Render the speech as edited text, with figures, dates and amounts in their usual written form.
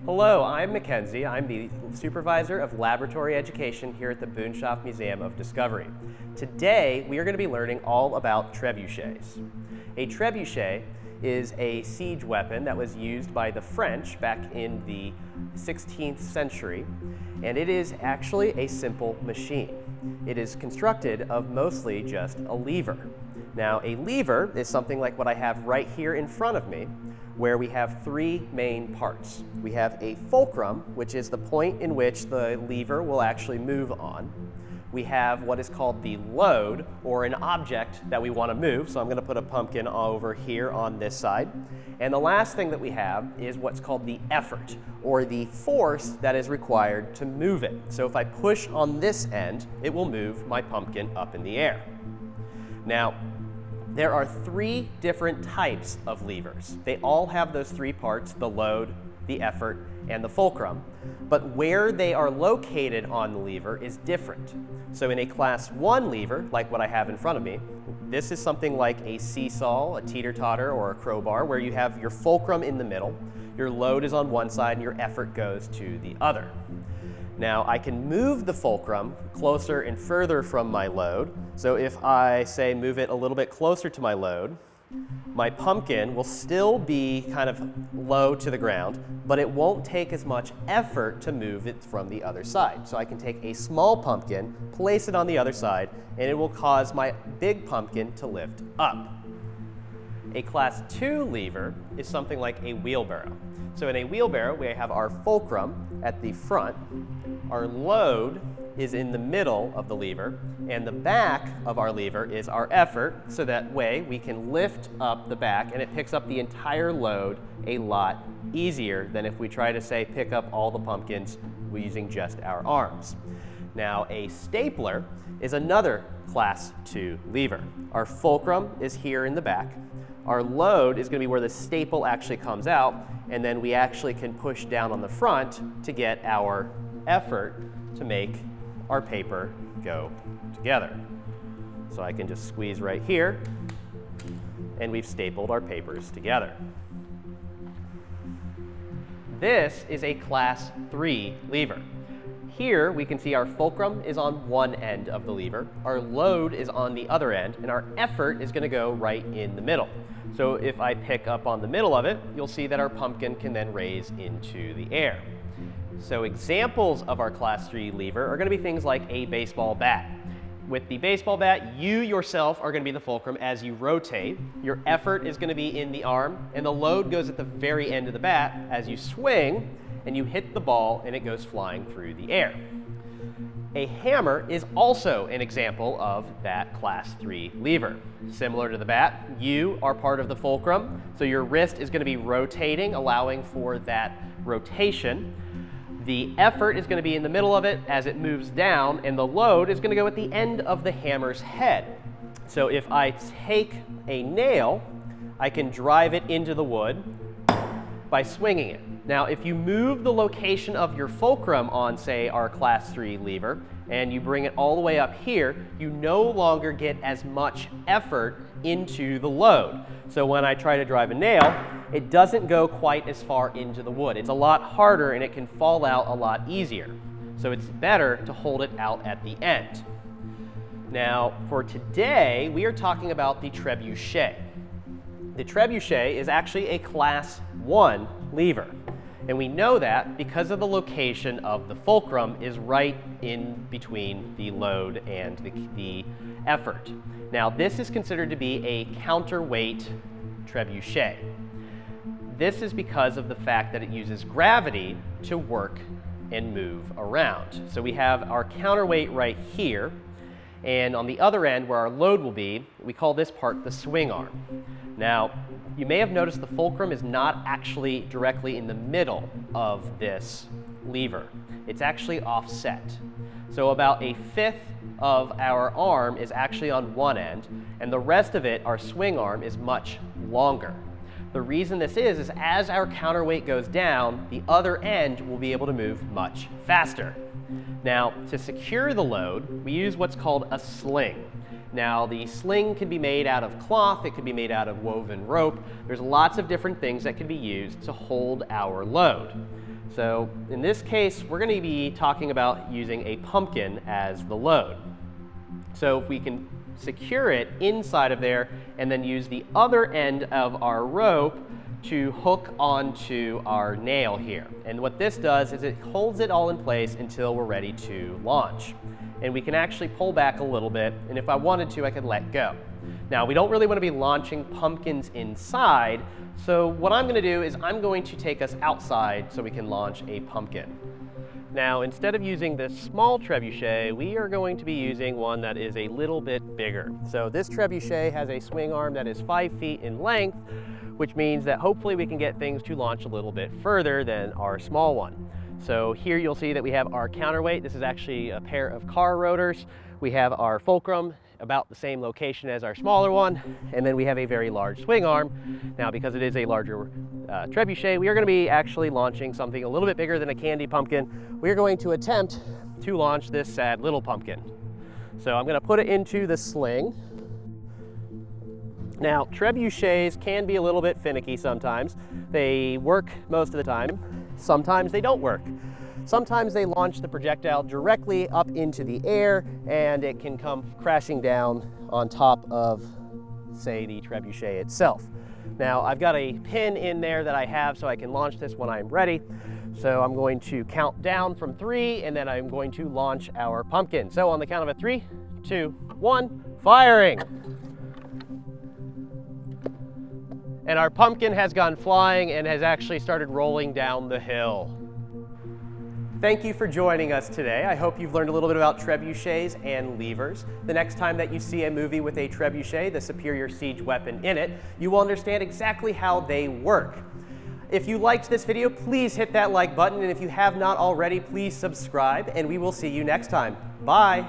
Hello, I'm Mackenzie. I'm the supervisor of laboratory education here at the Boonshoft Museum of Discovery. Today, we are going to be learning all about trebuchets. A trebuchet is a siege weapon that was used by the French back in the 16th century, and it is actually a simple machine. It is constructed of mostly just a lever. Now, a lever is something like what I have right here in front of me, where we have three main parts. We have a fulcrum, which is the point in which the lever will actually move on. We have what is called the load, or an object that we want to move. So I'm going to put a pumpkin over here on this side. And the last thing that we have is what's called the effort, or the force that is required to move it. So if I push on this end, it will move my pumpkin up in the air. Now, there are three different types of levers. They all have those three parts, the load, the effort, and the fulcrum. But where they are located on the lever is different. So in a class 1 lever, like what I have in front of me, this is something like a seesaw, a teeter-totter, or a crowbar, where you have your fulcrum in the middle, your load is on one side, and your effort goes to the other. Now, I can move the fulcrum closer and further from my load. So if I say move it a little bit closer to my load, my pumpkin will still be kind of low to the ground, but it won't take as much effort to move it from the other side. So I can take a small pumpkin, place it on the other side, and it will cause my big pumpkin to lift up. A class 2 lever is something like a wheelbarrow. So in a wheelbarrow, we have our fulcrum at the front, our load is in the middle of the lever, and the back of our lever is our effort, so that way we can lift up the back and it picks up the entire load a lot easier than if we try to, say, pick up all the pumpkins using just our arms. Now, a stapler is another class 2 lever. Our fulcrum is here in the back. Our load is going to be where the staple actually comes out, and then we actually can push down on the front to get our effort to make our paper go together. So I can just squeeze right here, and we've stapled our papers together. This is a class 3 lever. Here we can see our fulcrum is on one end of the lever, our load is on the other end, and our effort is going to go right in the middle. So if I pick up on the middle of it, you'll see that our pumpkin can then raise into the air. So examples of our class 3 lever are going to be things like a baseball bat. With the baseball bat, you yourself are going to be the fulcrum as you rotate. Your effort is going to be in the arm, and the load goes at the very end of the bat as you swing, and you hit the ball, and it goes flying through the air. A hammer is also an example of that class 3 lever. Similar to the bat, you are part of the fulcrum, so your wrist is going to be rotating, allowing for that rotation. The effort is going to be in the middle of it as it moves down, and the load is going to go at the end of the hammer's head. So if I take a nail, I can drive it into the wood by swinging it. Now, if you move the location of your fulcrum on, say, our class 3 lever, and you bring it all the way up here, you no longer get as much effort into the load. So when I try to drive a nail, it doesn't go quite as far into the wood. It's a lot harder, and it can fall out a lot easier. So it's better to hold it out at the end. Now, for today, we are talking about the trebuchet. The trebuchet is actually a class 1 lever. And we know that because of the location of the fulcrum is right in between the load and the effort. Now, this is considered to be a counterweight trebuchet. This is because of the fact that it uses gravity to work and move around. So we have our counterweight right here, and on the other end where our load will be, we call this part the swing arm. Now, you may have noticed the fulcrum is not actually directly in the middle of this lever. It's actually offset. So about a fifth of our arm is actually on one end, and the rest of it, our swing arm, is much longer. The reason this is as our counterweight goes down, the other end will be able to move much faster. Now, to secure the load, we use what's called a sling. Now, the sling can be made out of cloth, it could be made out of woven rope. There's lots of different things that can be used to hold our load. So in this case, we're going to be talking about using a pumpkin as the load. So if we can secure it inside of there and then use the other end of our rope to hook onto our nail here. And what this does is it holds it all in place until we're ready to launch. And we can actually pull back a little bit, and if I wanted to, I could let go. Now, we don't really want to be launching pumpkins inside, so what I'm going to do is I'm going to take us outside so we can launch a pumpkin. Now, instead of using this small trebuchet, we are going to be using one that is a little bit bigger. So this trebuchet has a swing arm that is 5 feet in length, which means that hopefully we can get things to launch a little bit further than our small one. So here you'll see that we have our counterweight. This is actually a pair of car rotors. We have our fulcrum, about the same location as our smaller one, and then we have a very large swing arm. Now, because it is a larger trebuchet, we are going to be actually launching something a little bit bigger than a candy pumpkin. We are going to attempt to launch this sad little pumpkin. So I'm going to put it into the sling. Now, trebuchets can be a little bit finicky sometimes. They work most of the time. Sometimes they don't work. Sometimes they launch the projectile directly up into the air and it can come crashing down on top of, say, the trebuchet itself. Now, I've got a pin in there that I have so I can launch this when I'm ready. So I'm going to count down from 3 and then I'm going to launch our pumpkin. So on the count of 3, 2, 1, firing! And our pumpkin has gone flying and has actually started rolling down the hill. Thank you for joining us today. I hope you've learned a little bit about trebuchets and levers. The next time that you see a movie with a trebuchet, the superior siege weapon in it, you will understand exactly how they work. If you liked this video, please hit that like button, and if you have not already, please subscribe, and we will see you next time. Bye.